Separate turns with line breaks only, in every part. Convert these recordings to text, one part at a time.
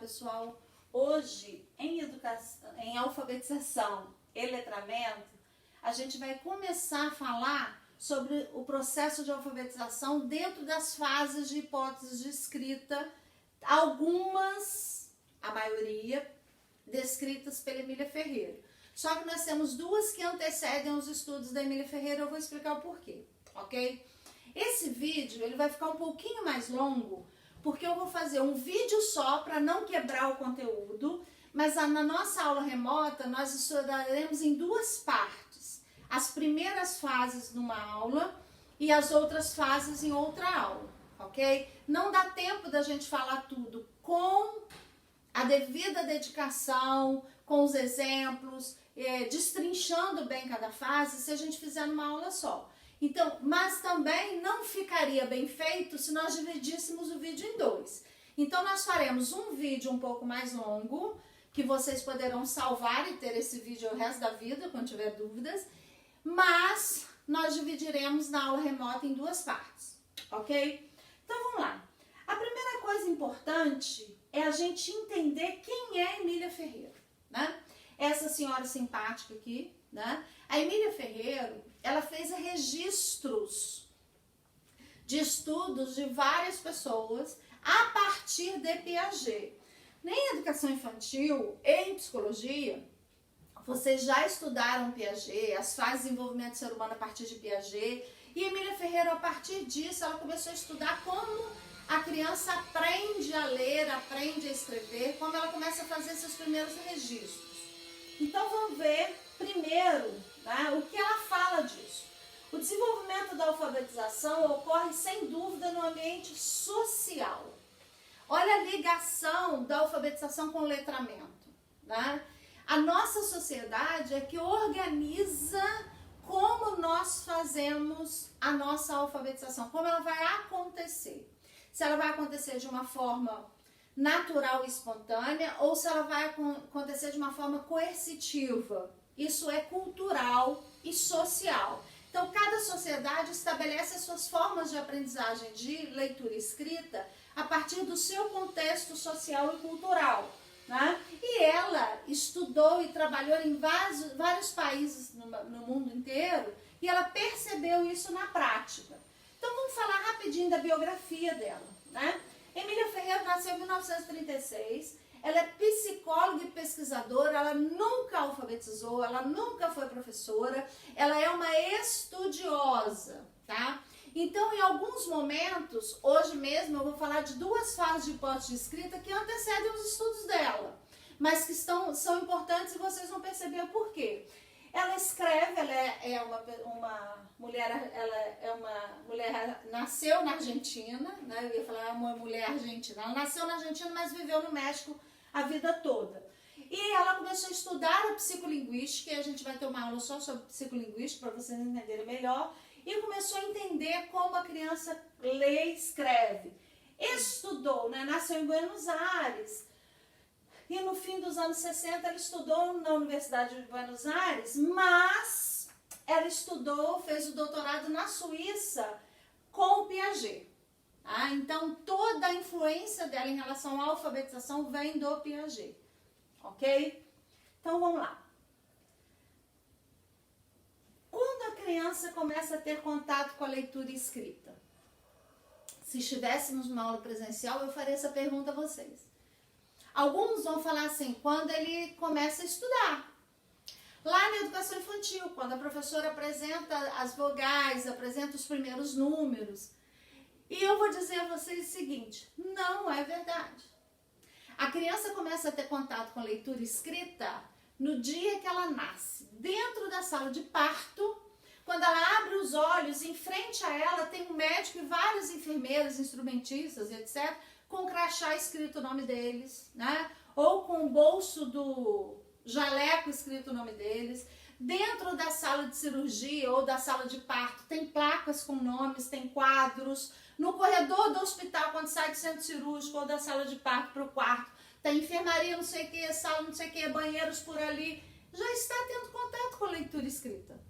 pessoal? Hoje, em alfabetização e letramento, a gente vai começar a falar sobre o processo de alfabetização dentro das fases de hipóteses de escrita, algumas, a maioria, descritas pela Emília Ferreira. Só que nós temos duas que antecedem os estudos da Emília Ferreira, eu vou explicar o porquê, ok? Esse vídeo ele vai ficar um pouquinho mais longo, porque eu vou fazer um vídeo só para não quebrar o conteúdo, mas na nossa aula remota nós estudaremos em duas partes. As primeiras fases numa aula e as outras fases em outra aula, ok? Não dá tempo da gente falar tudo com a devida dedicação, com os exemplos, destrinchando bem cada fase, se a gente fizer numa aula só. Então, mas também não ficaria bem feito se nós dividíssemos o vídeo em dois. Então, nós faremos um vídeo um pouco mais longo, que vocês poderão salvar e ter esse vídeo o resto da vida, quando tiver dúvidas, mas nós dividiremos na aula remota em duas partes, ok? Então, vamos lá. A primeira coisa importante é a gente entender quem é Emília Ferreira, né? Essa senhora simpática aqui, né? A Emília Ferreira, ela fez registros de estudos de várias pessoas a partir de Piaget. Nem em educação infantil, em psicologia, vocês já estudaram Piaget, as fases de desenvolvimento do ser humano a partir de Piaget, e Emília Ferreira, a partir disso, ela começou a estudar como a criança aprende a ler, aprende a escrever, como ela começa a fazer seus primeiros registros. Então, vamos ver primeiro, né, o que ela fala disso. O desenvolvimento da alfabetização ocorre, sem dúvida, no ambiente social. Olha a ligação da alfabetização com o letramento, né? A nossa sociedade é que organiza como nós fazemos a nossa alfabetização, como ela vai acontecer. Se ela vai acontecer de uma forma natural e espontânea ou se ela vai acontecer de uma forma coercitiva. Isso é cultural e social. Então, cada sociedade estabelece as suas formas de aprendizagem de leitura e escrita a partir do seu contexto social e cultural, né? E ela estudou e trabalhou em vários países no mundo inteiro e ela percebeu isso na prática. Então, vamos falar rapidinho da biografia dela, né? Emília Ferreira nasceu em 1936, ela é psicóloga e pesquisadora, ela nunca alfabetizou, ela nunca foi professora, ela é uma estudiosa, tá? Então, em alguns momentos, hoje mesmo, eu vou falar de duas fases de hipótese de escrita que antecedem os estudos dela, mas que são importantes e vocês vão perceber por quê. Ela escreve, ela é uma mulher, nasceu na Argentina, né? Eu ia falar uma mulher argentina. Ela nasceu na Argentina, mas viveu no México a vida toda. E ela começou a estudar a psicolinguística, e a gente vai ter uma aula só sobre psicolinguística para vocês entenderem melhor, e começou a entender como a criança lê e escreve. Estudou, né? Nasceu em Buenos Aires. E no fim dos anos 60 ela estudou na Universidade de Buenos Aires, mas ela fez o doutorado na Suíça com o Piaget. Tá? Então toda a influência dela em relação à alfabetização vem do Piaget. Ok? Então vamos lá. Quando a criança começa a ter contato com a leitura e escrita? Se estivéssemos numa aula presencial, eu faria essa pergunta a vocês. Alguns vão falar assim, quando ele começa a estudar. Lá na educação infantil, quando a professora apresenta as vogais, apresenta os primeiros números. E eu vou dizer a vocês o seguinte, não é verdade. A criança começa a ter contato com a leitura e escrita no dia que ela nasce. Dentro da sala de parto, quando ela abre os olhos, em frente a ela tem um médico e vários enfermeiros, instrumentistas, etc., com crachá escrito o nome deles, né? Ou com o bolso do jaleco escrito o nome deles. Dentro da sala de cirurgia ou da sala de parto tem placas com nomes, tem quadros. No corredor do hospital, quando sai do centro cirúrgico ou da sala de parto para o quarto, tem enfermaria, não sei o que, sala, não sei o que, banheiros por ali. Já está tendo contato com a leitura escrita.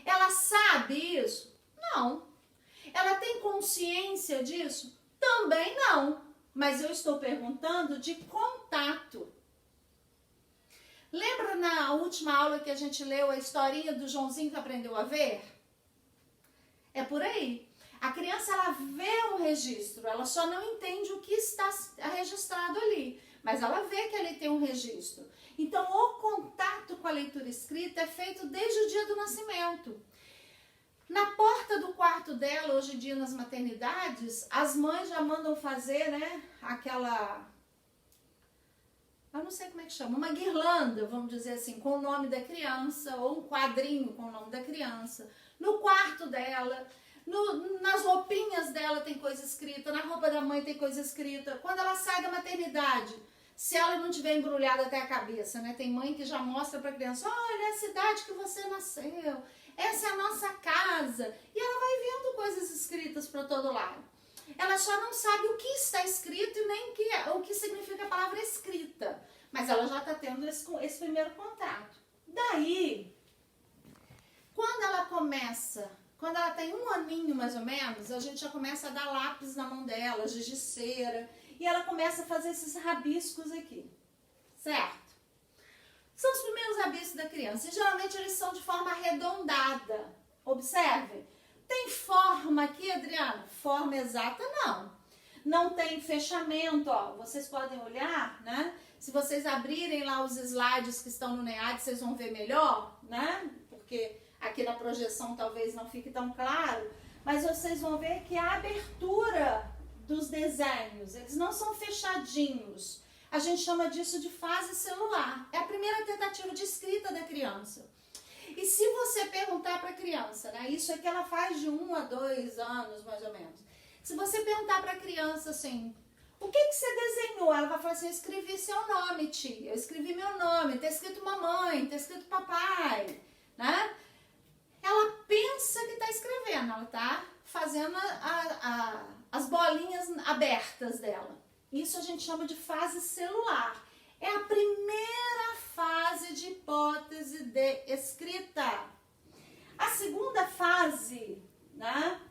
Ela sabe isso? Não. Ela tem consciência disso? Também não. mas eu estou perguntando de contato. Lembra na última aula que a gente leu a historinha do Joãozinho que aprendeu a ver? É por aí. A criança, ela vê o registro, ela só não entende o que está registrado ali, mas ela vê que ali tem um registro. Então, o contato com a leitura escrita é feito desde o dia do nascimento. Na porta do quarto dela, hoje em dia nas maternidades, as mães já mandam fazer, né, aquela... eu não sei como é que chama, uma guirlanda, vamos dizer assim, com o nome da criança, ou um quadrinho com o nome da criança. No quarto dela, nas roupinhas dela tem coisa escrita, na roupa da mãe tem coisa escrita. Quando ela sai da maternidade, se ela não tiver embrulhada até a cabeça, né? Tem mãe que já mostra para a criança, olha, é a cidade que você nasceu, essa é a nossa casa. E ela vai vendo coisas escritas para todo lado. Ela só não sabe o que está escrito e nem o que significa a palavra escrita. Mas ela já está tendo esse primeiro contato. Daí, quando ela tem 1 aninho mais ou menos, a gente já começa a dar lápis na mão dela, giz de cera, e ela começa a fazer esses rabiscos aqui, certo? São os primeiros rabiscos da criança, e geralmente eles são de forma arredondada. Observem. Tem forma aqui, Adriana? Forma exata, não. Não tem fechamento, ó. Vocês podem olhar, né? Se vocês abrirem lá os slides que estão no NEAD, vocês vão ver melhor, né? Porque aqui na projeção talvez não fique tão claro. Mas vocês vão ver que a abertura dos desenhos, eles não são fechadinhos. A gente chama disso de fase celular. É a primeira tentativa de escrita da criança. E se você perguntar para a criança, né, isso é que ela faz de 1 a 2 anos, mais ou menos. Se você perguntar para a criança assim, o que você desenhou? Ela vai falar assim, eu escrevi seu nome, tia, eu escrevi meu nome, tá escrito mamãe, tá escrito papai, né? Ela pensa que está escrevendo, ela está fazendo as bolinhas abertas dela. Isso a gente chama de fase celular. É a primeira fase de hipótese de escrita. A segunda fase, né,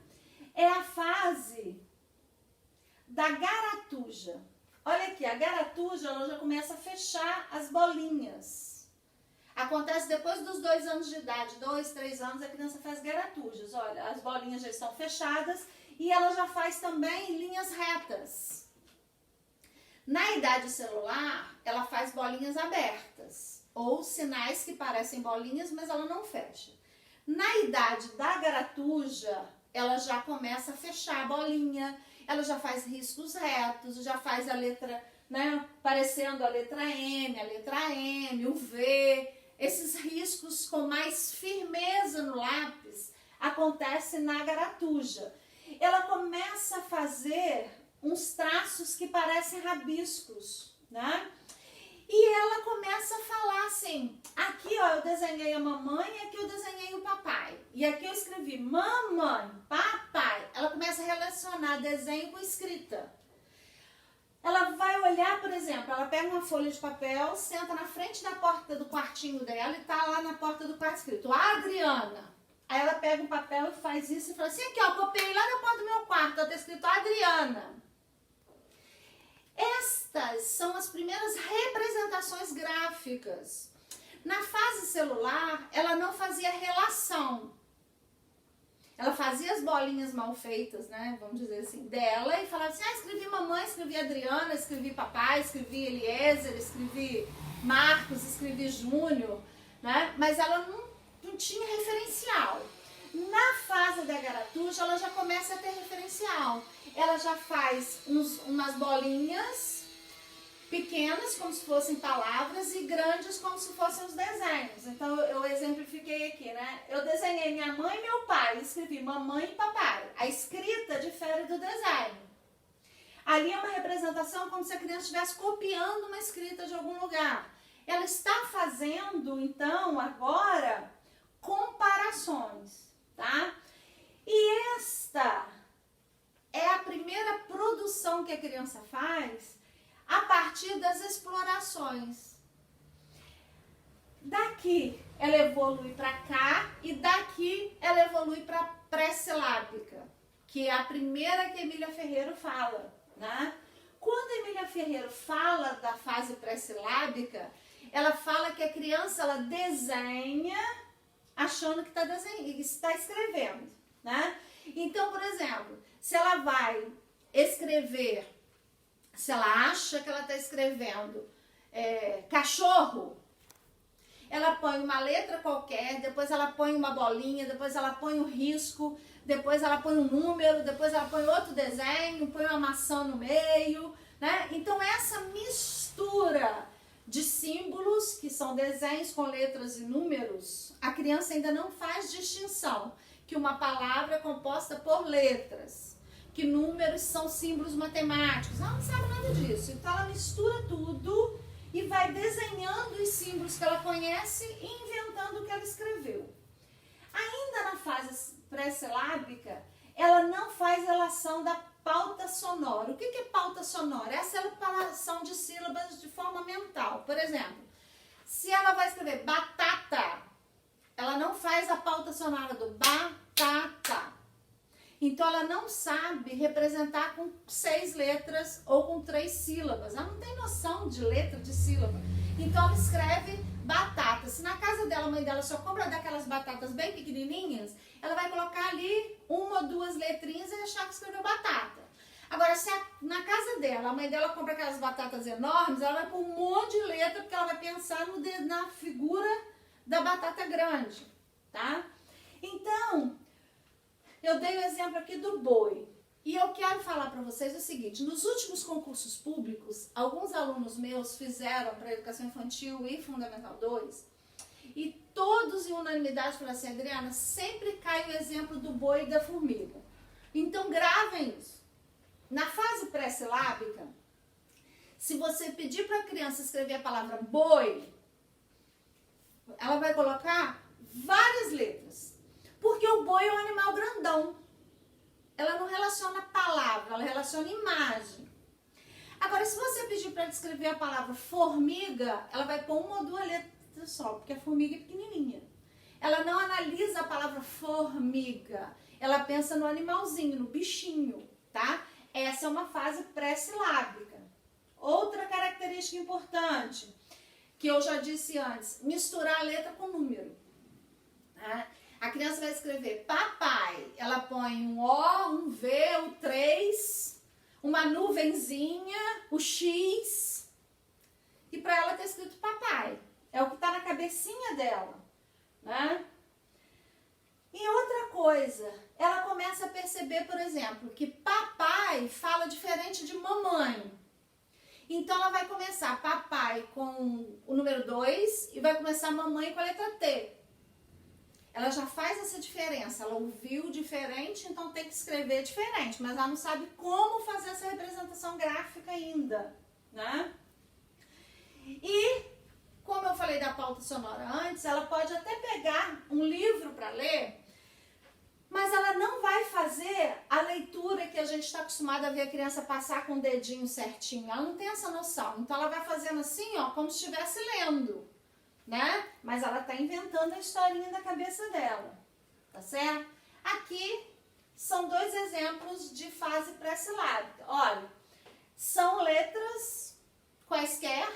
é a fase da garatuja. Olha aqui, a garatuja ela já começa a fechar as bolinhas. Acontece depois dos 2 anos de idade, 2, 3 anos, a criança faz garatujas. Olha, as bolinhas já estão fechadas e ela já faz também linhas retas. Na idade celular, ela faz bolinhas abertas, ou sinais que parecem bolinhas, mas ela não fecha. Na idade da garatuja, ela já começa a fechar a bolinha, ela já faz riscos retos, já faz a letra, né, parecendo a letra M, o V. Esses riscos com mais firmeza no lápis acontecem na garatuja. Ela começa a fazer uns traços que parecem rabiscos, né? E ela começa a falar assim, aqui ó, eu desenhei a mamãe e aqui eu desenhei o papai. E aqui eu escrevi mamãe, papai. Ela começa a relacionar desenho com escrita. Ela vai olhar, por exemplo, ela pega uma folha de papel, senta na frente da porta do quartinho dela e tá lá na porta do quarto escrito, Adriana. Aí ela pega um papel e faz isso e fala assim, aqui ó, copiei lá na porta do meu quarto, tá escrito Adriana. Estas são as primeiras representações gráficas. Na fase celular, ela não fazia relação. Ela fazia as bolinhas mal feitas, né, vamos dizer assim, dela e falava assim, escrevi mamãe, escrevi Adriana, escrevi papai, escrevi Eliezer, escrevi Marcos, escrevi Júnior, né, mas ela não tinha referencial. Na fase da garatuja, ela já começa a ter referencial. Ela já faz umas bolinhas pequenas, como se fossem palavras, e grandes, como se fossem os desenhos. Então, eu exemplifiquei aqui, né? Eu desenhei minha mãe e meu pai, escrevi mamãe e papai. A escrita difere do desenho. Ali é uma representação como se a criança estivesse copiando uma escrita de algum lugar. Ela está fazendo, então, agora, comparações, tá? E esta é a primeira produção que a criança faz a partir das explorações. Daqui ela evolui para cá e daqui ela evolui para pré-silábica, que é a primeira que Emília Ferreiro fala, né? Quando Ferreiro fala da fase pré-silábica, ela fala que a criança ela desenha achando que está escrevendo, né? Então, por exemplo, se ela vai escrever, se ela acha que ela está escrevendo cachorro, ela põe uma letra qualquer, depois ela põe uma bolinha, depois ela põe um risco, depois ela põe um número, depois ela põe outro desenho, põe uma maçã no meio, né? Então essa mistura de símbolos, que são desenhos com letras e números, a criança ainda não faz distinção que uma palavra é composta por letras, que números são símbolos matemáticos, ela não sabe nada disso. Então ela mistura tudo e vai desenhando os símbolos que ela conhece e inventando o que ela escreveu. Ainda na fase pré-silábica, ela não faz relação da pauta sonora. O que é pauta sonora? É a separação de sílabas de forma mental. Por exemplo, se ela vai escrever batata, ela não faz a pauta sonora do batata. Então ela não sabe representar com 6 letras ou com 3 sílabas. Ela não tem noção de letra, de sílaba. Então ela escreve batata. Se na casa dela, a mãe dela só compra daquelas batatas bem pequenininhas, ela vai colocar ali 1 ou 2 letrinhas e achar que escreveu batata. Agora, se na casa dela, a mãe dela compra aquelas batatas enormes, ela vai pôr um monte de letra, porque ela vai pensar na figura da batata grande, tá? Então, eu dei o exemplo aqui do boi. E eu quero falar para vocês o seguinte, nos últimos concursos públicos, alguns alunos meus fizeram para Educação Infantil e Fundamental 2, e todos em unanimidade falaram assim, Adriana, sempre cai o exemplo do boi e da formiga. Então gravem isso. Na fase pré-silábica, se você pedir para a criança escrever a palavra boi, ela vai colocar várias letras. Porque o boi é um animal grandão. Ela não relaciona palavra, ela relaciona imagem. Agora, se você pedir para ela escrever a palavra formiga, ela vai pôr 1 ou 2 letras só, porque a formiga é pequenininha. Ela não analisa a palavra formiga, ela pensa no animalzinho, no bichinho, tá? Essa é uma fase pré-silábica. Outra característica importante, que eu já disse antes, misturar a letra com número. Tá? A criança vai escrever papai, ela põe um O, um V, o 3, uma nuvenzinha, o X, e para ela tá escrito papai. É o que está na cabecinha dela, né? E outra coisa, ela começa a perceber, por exemplo, que papai fala diferente de mamãe. Então ela vai começar papai com o número 2 e vai começar mamãe com a letra T. Ela já faz essa diferença, ela ouviu diferente, então tem que escrever diferente, mas ela não sabe como fazer essa representação gráfica ainda, né? E, como eu falei da pauta sonora antes, ela pode até pegar um livro para ler, mas ela não vai fazer a leitura que a gente está acostumado a ver a criança passar com o dedinho certinho, ela não tem essa noção, então ela vai fazendo assim, ó, como se estivesse lendo. Né? Mas ela está inventando a historinha da cabeça dela, tá certo? Aqui são 2 exemplos de fase pré-silábica. Olha, são letras quaisquer,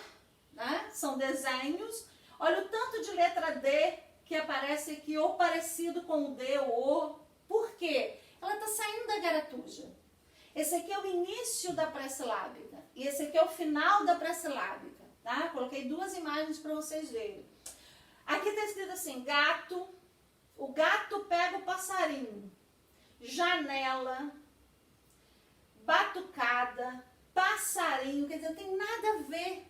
né? São desenhos. Olha o tanto de letra D que aparece aqui, ou parecido com o D ou O. Por quê? Ela está saindo da garatuja. Esse aqui é o início da pré-silábica e esse aqui é o final da pré-silábica. Tá? Coloquei 2 imagens para vocês verem. Aqui está escrito assim, gato, o gato pega o passarinho, janela, batucada, passarinho, quer dizer, não tem nada a ver.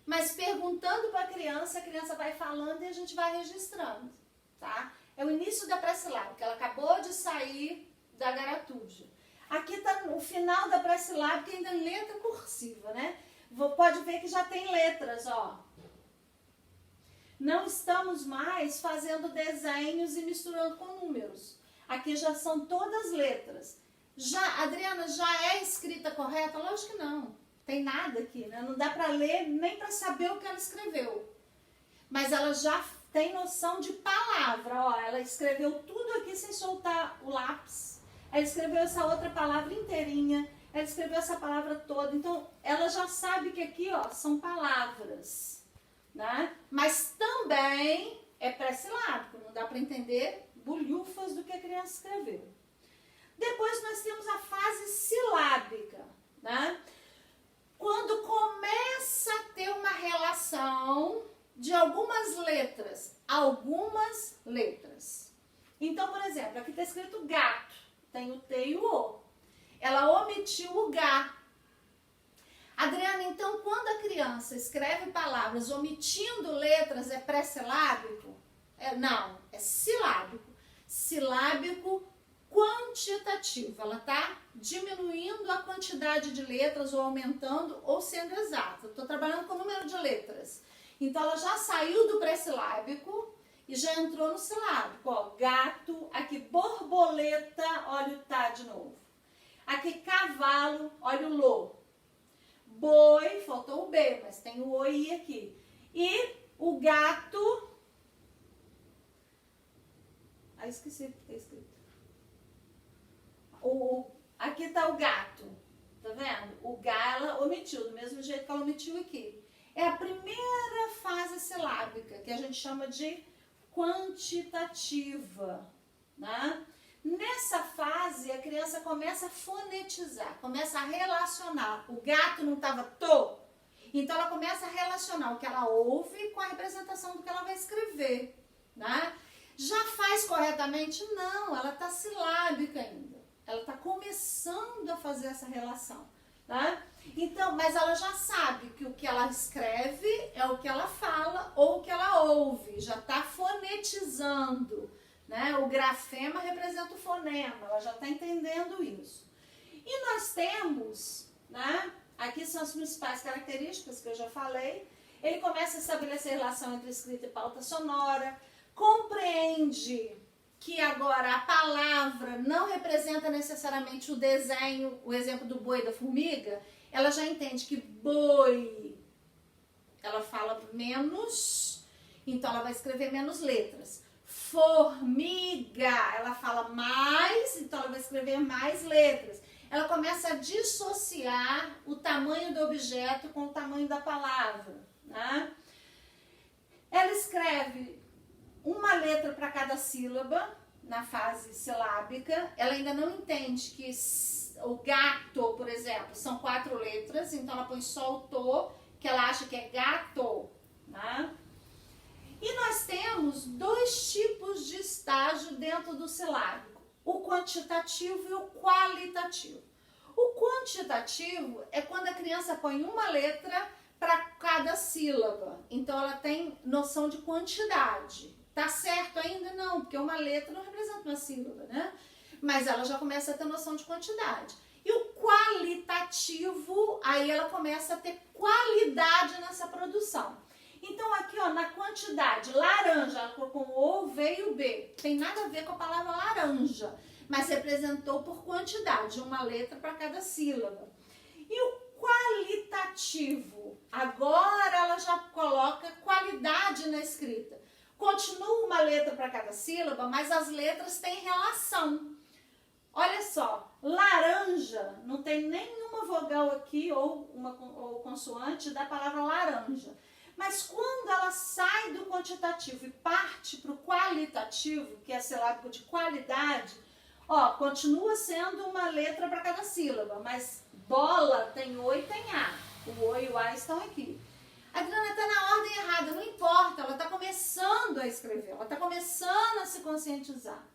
Mas perguntando para a criança vai falando e a gente vai registrando, tá? É o início da pré-silábica, ela acabou de sair da garatuja. Aqui está o final da pré-silábica, ainda em letra cursiva, né? Pode ver que já tem letras, ó. Não estamos mais fazendo desenhos e misturando com números. Aqui já são todas letras. Adriana, já é escrita correta? Lógico que não. Tem nada aqui, né? Não dá para ler nem para saber o que ela escreveu. Mas ela já tem noção de palavra, ó. Ela escreveu tudo aqui sem soltar o lápis. Ela escreveu essa outra palavra inteirinha. ela escreveu essa palavra toda. Então, ela já sabe que aqui, ó, são palavras, né? Mas também é pré-silábico, não dá para entender bolhufas do que a criança escreveu. Depois nós temos a fase silábica, né? Quando começa a ter uma relação de algumas letras. Então, por exemplo, aqui está escrito gato, tem o T e o O. Ela omitiu o G. Adriana, então quando a criança escreve palavras omitindo letras, é pré-silábico? Não, é silábico. Silábico quantitativo. Ela está diminuindo a quantidade de letras ou aumentando ou sendo exata. Estou trabalhando com o número de letras. Então ela já saiu do pré-silábico e já entrou no silábico. Ó, gato, aqui borboleta, olha o tá de novo. Aqui cavalo, olha o lô. Boi, faltou o B, mas tem o O e I aqui. E o gato... Ah, esqueci o que está escrito. Aqui está o gato, tá vendo? O G ela omitiu, do mesmo jeito que ela omitiu aqui. É a primeira fase silábica, que a gente chama de quantitativa, né? Nessa fase, a criança começa a fonetizar, começa a relacionar. O gato não estava to, então ela começa a relacionar o que ela ouve com a representação do que ela vai escrever, né? Já faz corretamente? Não, ela está silábica ainda. Ela está começando a fazer essa relação, tá? Então, mas ela já sabe que o que ela escreve é o que ela fala ou o que ela ouve, já está fonetizando, né? O grafema representa o fonema, ela já está entendendo isso. E nós temos, né? Aqui são as principais características que eu já falei. Ele começa a estabelecer relação entre escrita e pauta sonora, compreende que agora a palavra não representa necessariamente o desenho, o exemplo do boi e da formiga. Ela já entende que boi, ela fala menos, então ela vai escrever menos letras. Formiga, ela fala mais, então ela vai escrever mais letras. Ela começa a dissociar o tamanho do objeto com o tamanho da palavra, né? Ela escreve uma letra para cada sílaba na fase silábica. Ela ainda não entende que o gato, por exemplo, são 4 letras, então ela põe só o to, que ela acha que é gato, né? E nós temos 2 tipos de estágio dentro do silábico, o quantitativo e o qualitativo. O quantitativo é quando a criança põe uma letra para cada sílaba, então ela tem noção de quantidade. Tá certo ainda? Não, porque uma letra não representa uma sílaba, né? Mas ela já começa a ter noção de quantidade. E o qualitativo, aí ela começa a ter qualidade nessa produção. Então aqui, ó, na quantidade, laranja, ela colocou o O, veio o B. Tem nada a ver com a palavra laranja, mas representou por quantidade, uma letra para cada sílaba. E o qualitativo, agora ela já coloca qualidade na escrita. Continua uma letra para cada sílaba, mas as letras têm relação. Olha só, laranja, não tem nenhuma vogal aqui ou consoante da palavra laranja. Mas quando ela sai do quantitativo e parte para o qualitativo, que é silábico de qualidade, ó, continua sendo uma letra para cada sílaba, mas bola tem O e tem A. O O e o A estão aqui. A Adriana está na ordem errada, não importa, ela está começando a escrever, ela está começando a se conscientizar.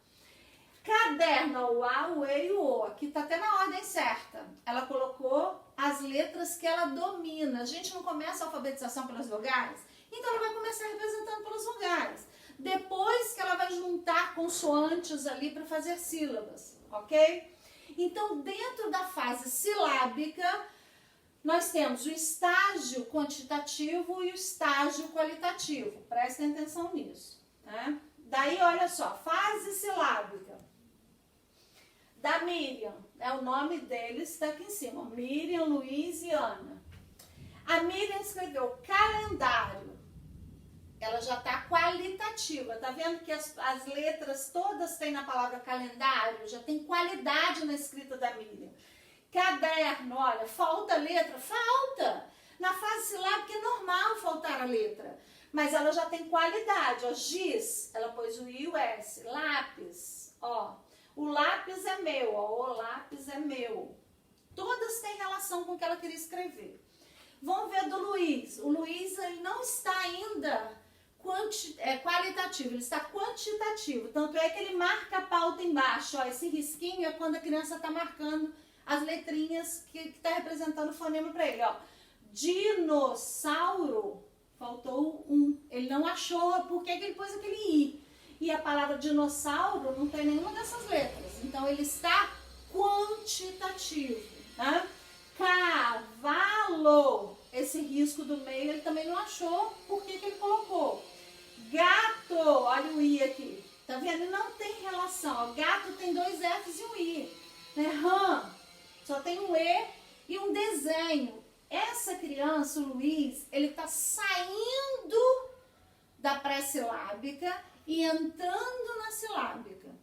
Caderno, o A, o E e o O, aqui está até na ordem certa. Ela colocou as letras que ela domina. A gente não começa a alfabetização pelas vogais, então ela vai começar representando pelas vogais. Depois que ela vai juntar consoantes ali para fazer sílabas, ok? Então, dentro da fase silábica, nós temos o estágio quantitativo e o estágio qualitativo. Prestem atenção nisso, tá? Daí, olha só, fase silábica da Miriam, é o nome deles, está aqui em cima, Miriam, Luiz e Ana. A Miriam escreveu calendário, ela já está qualitativa, tá vendo que as letras todas têm na palavra calendário, já tem qualidade na escrita da Miriam. Caderno, olha, falta letra? Falta! Na fase silábica é normal faltar a letra, mas ela já tem qualidade, ó, giz, ela pôs o I e o S, lápis, ó, o lápis é meu, ó, o lápis é meu. Todas têm relação com o que ela queria escrever. Vamos ver do Luiz. O Luiz, ele não está ainda qualitativo, ele está quantitativo. Tanto é que ele marca a pauta embaixo. Ó, esse risquinho é quando a criança está marcando as letrinhas que está representando o fonema para ele. Ó. Dinossauro, faltou um. Ele não achou por que ele pôs aquele I. E a palavra dinossauro não tem nenhuma dessas letras. Então ele está quantitativo. Tá? Cavalo, esse risco do meio ele também não achou por que ele colocou. Gato, olha o I aqui, tá vendo? Não tem relação, ó. Gato tem 2 Fs e um I, né? Rã, só tem um E e um desenho. Essa criança, o Luiz, ele tá saindo da pré-silábica e entrando na silábica.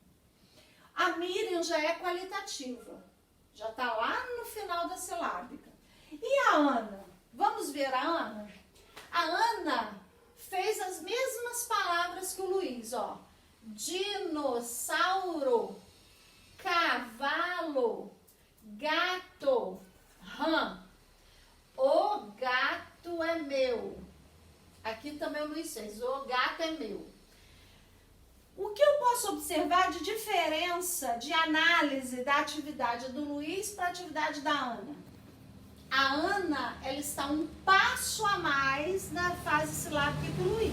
A Miriam já é qualitativa. Já está lá no final da silábica. E a Ana? Vamos ver a Ana? A Ana fez as mesmas palavras que o Luiz, ó. Dinossauro, cavalo, gato, rã. O gato é meu. Aqui também o Luiz fez. O gato é meu. O que eu posso observar de diferença de análise da atividade do Luiz para a atividade da Ana? A Ana, ela está um passo a mais na fase silábica que o Luiz.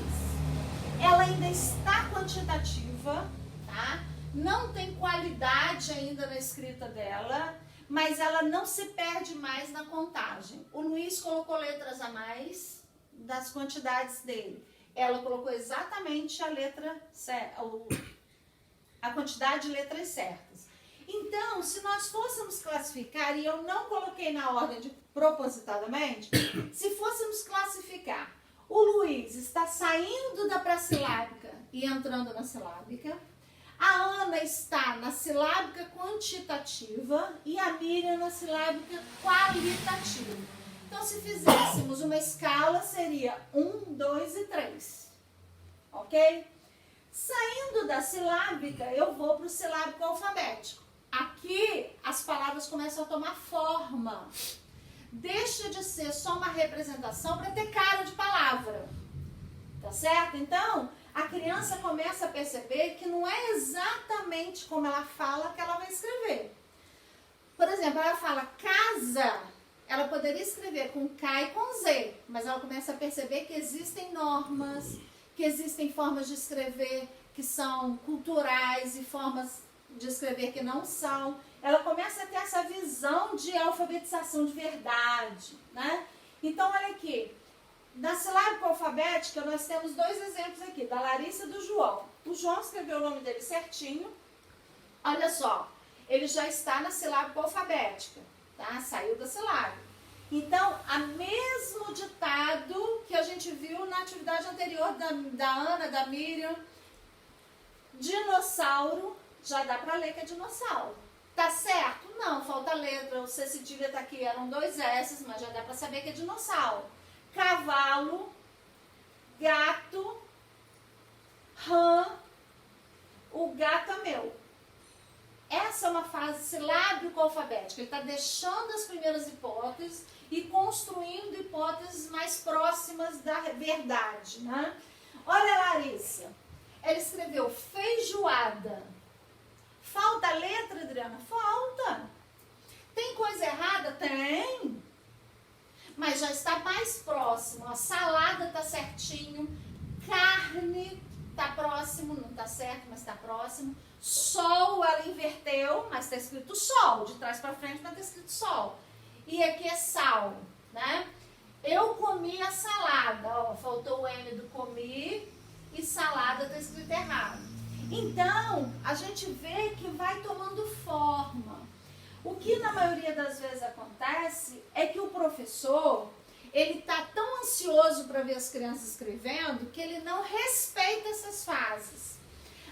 Ela ainda está quantitativa, tá? Não tem qualidade ainda na escrita dela, mas ela não se perde mais na contagem. O Luiz colocou letras a mais das quantidades dele. Ela colocou exatamente a letra certa, a quantidade de letras certas. Então, se nós fôssemos classificar, e eu não coloquei na ordem propositadamente, se fôssemos classificar, o Luiz está saindo da pré-silábica e entrando na silábica, a Ana está na silábica quantitativa e a Miriam na silábica qualitativa. Então, se fizéssemos uma escala, seria 1, 2 e 3. Ok? Saindo da silábica, eu vou para o silábico alfabético. Aqui, as palavras começam a tomar forma. Deixa de ser só uma representação para ter cara de palavra. Tá certo? Então, a criança começa a perceber que não é exatamente como ela fala que ela vai escrever. Por exemplo, ela fala casa. Ela poderia escrever com K e com Z, mas ela começa a perceber que existem normas, que existem formas de escrever que são culturais e formas de escrever que não são. Ela começa a ter essa visão de alfabetização de verdade, né? Então, olha aqui, na silábica alfabética nós temos 2 exemplos aqui, da Larissa e do João. O João escreveu o nome dele certinho. Olha só, ele já está na silábica alfabética. Tá? Saiu da silábica. Então, o mesmo ditado que a gente viu na atividade anterior da Ana, da Miriam, dinossauro, já dá para ler que é dinossauro. Tá certo? Não, falta letra. O C cedilha tá aqui, eram 2 S, mas já dá para saber que é dinossauro. Cavalo, gato, rã, o gato é meu. Essa é uma fase silábico-alfabética. Ele está deixando as primeiras hipóteses e construindo hipóteses mais próximas da verdade, né? Olha, Larissa, ela escreveu feijoada. Falta letra, Adriana? Falta. Tem coisa errada? Tem. Mas já está mais próximo. A salada está certinho. Carne está próximo. Não está certo, mas está próximo. Sol, ela inverteu, mas está escrito sol. De trás para frente, mas está escrito sol. E aqui é sal, né? Eu comi a salada. Ó, faltou o M do comi e salada está escrito errado. Então, a gente vê que vai tomando forma. O que na maioria das vezes acontece é que o professor, ele está tão ansioso para ver as crianças escrevendo que ele não respeita essas fases.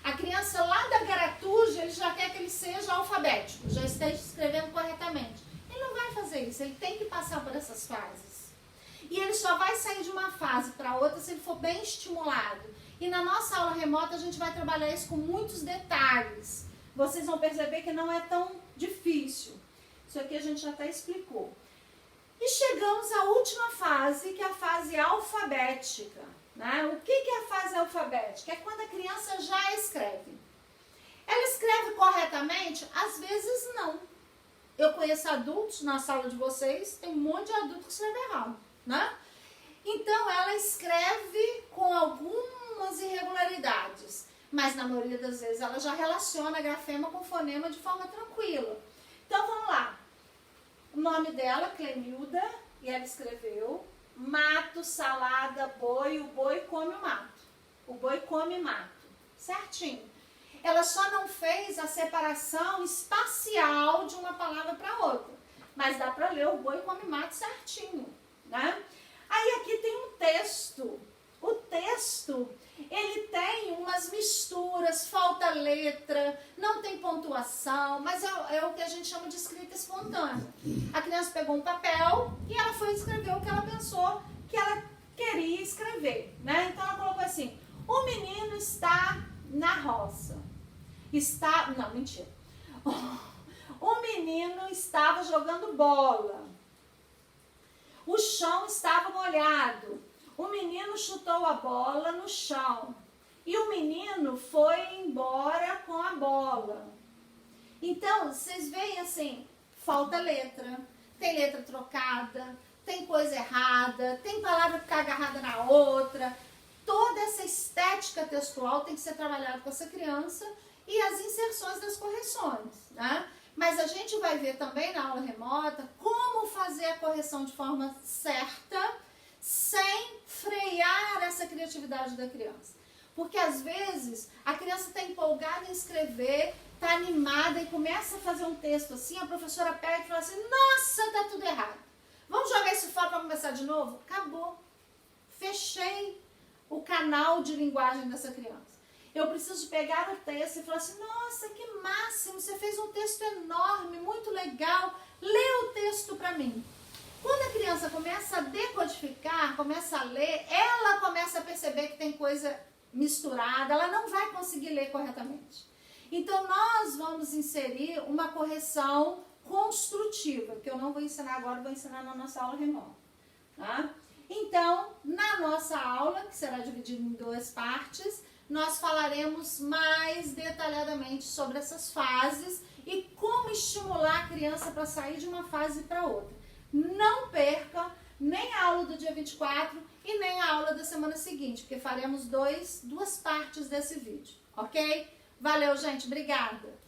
A criança lá da garatuja, ele já quer que ele seja alfabético, já esteja escrevendo corretamente. Ele vai fazer isso, ele tem que passar por essas fases. E ele só vai sair de uma fase para outra se ele for bem estimulado. E na nossa aula remota a gente vai trabalhar isso com muitos detalhes. Vocês vão perceber que não é tão difícil. Isso aqui a gente já até explicou. E chegamos à última fase, que é a fase alfabética. Né? O que é a fase alfabética? É quando a criança já escreve. Ela escreve corretamente? Às vezes não. Eu conheço adultos na sala de vocês, tem um monte de adulto que escreve errado. Né? Então ela escreve com algumas irregularidades, mas na maioria das vezes ela já relaciona grafema com fonema de forma tranquila. Então vamos lá. O nome dela, Clemilda, e ela escreveu mato, salada, boi, o boi come o mato. O boi come mato. Certinho. Ela só não fez a separação espacial de uma palavra para outra. Mas dá para ler o boi come mato certinho. Né? Aí aqui tem um texto. O texto, ele tem umas misturas, falta letra, não tem pontuação, mas é o que a gente chama de escrita espontânea. A criança pegou um papel e ela foi escrever o que ela pensou que ela queria escrever. Né? Então ela colocou assim, o menino está na roça. Não, mentira. O menino estava jogando bola. O chão estava molhado. O menino chutou a bola no chão. E o menino foi embora com a bola. Então, vocês veem assim, falta letra. Tem letra trocada, tem coisa errada, tem palavra que está agarrada na outra. Toda essa estética textual tem que ser trabalhada com essa criança e as inserções das correções, né? Mas a gente vai ver também na aula remota como fazer a correção de forma certa, sem frear essa criatividade da criança. Porque às vezes a criança está empolgada em escrever, está animada e começa a fazer um texto assim, a professora pega e fala assim, nossa, está tudo errado. Vamos jogar isso fora para começar de novo? Acabou. Fechei o canal de linguagem dessa criança. Eu preciso pegar o texto e falar assim, nossa, que máximo, você fez um texto enorme, muito legal, lê o texto para mim. Quando a criança começa a decodificar, começa a ler, ela começa a perceber que tem coisa misturada, ela não vai conseguir ler corretamente. Então nós vamos inserir uma correção construtiva, que eu não vou ensinar agora, vou ensinar na nossa aula remota. Tá? Então, na nossa aula, que será dividida em 2 partes, nós falaremos mais detalhadamente sobre essas fases e como estimular a criança para sair de uma fase para outra. Não perca nem a aula do dia 24 e nem a aula da semana seguinte, porque faremos duas partes desse vídeo, ok? Valeu, gente. Obrigada!